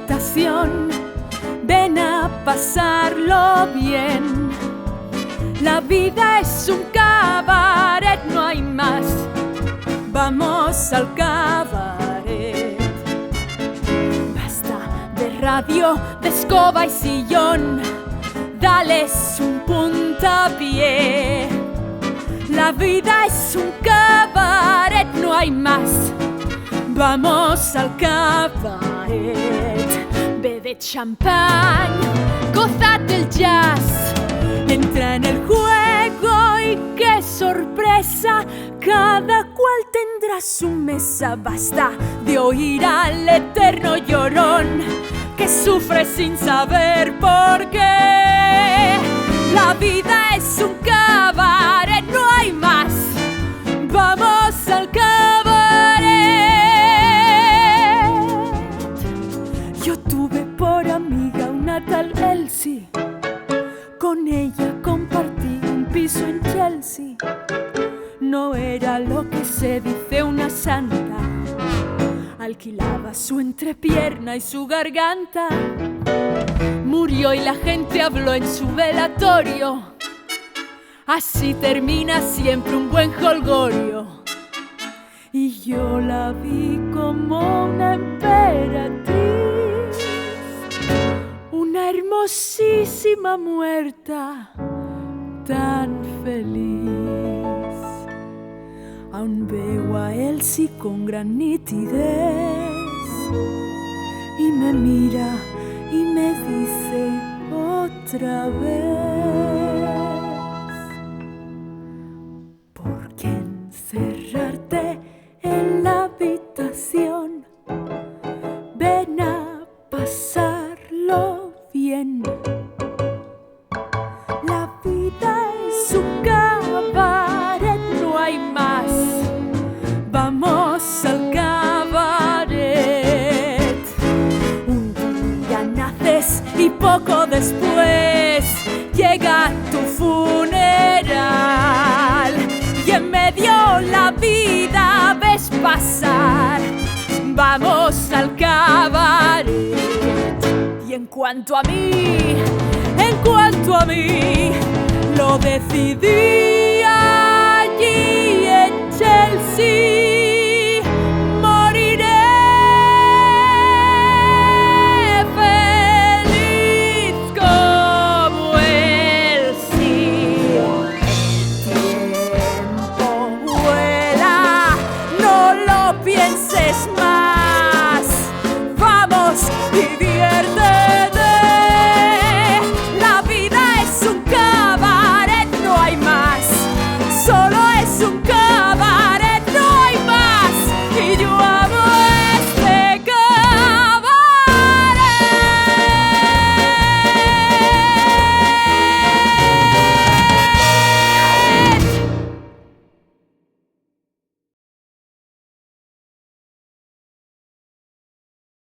habitación, ven a pasarlo bien. La vida es un cabaret, no hay más. Vamos al cabaret. Basta de radio, de escoba y sillón, dales un puntapié. La vida es un cabaret, no hay más. Vamos al cabaret. Bebe champán, goza del jazz, entra en el juego y qué sorpresa, cada cual tendrá su mesa. Basta de oír al eterno llorón que sufre sin saber por qué. La vida es un cabaret, no hay más. Vamos al cabaret. Yo tuve por amiga una tal Elsie, con ella compartí un piso en Chelsea. No era lo que se dice una santa, alquilaba su entrepierna y su garganta. Murió y la gente habló en su velatorio. Así termina siempre un buen jolgorio. Y yo la vi como una emperatriz, una hermosísima muerta, tan feliz. Aún veo a Elsie con gran nitidez y me mira y me dice otra vez: ¿por qué encerrarte en la habitación? Ven a pasarlo bien. La vida es un cabaret, no hay más. Vamos al cabaret. Un día naces y poco después llega tu funeral, y en medio la vida ves pasar. Vamos al cabaret. Y en cuanto a mí, lo decidí allí en Chelsea. Moriré feliz como Elsie. El tiempo vuela, no lo pienses más.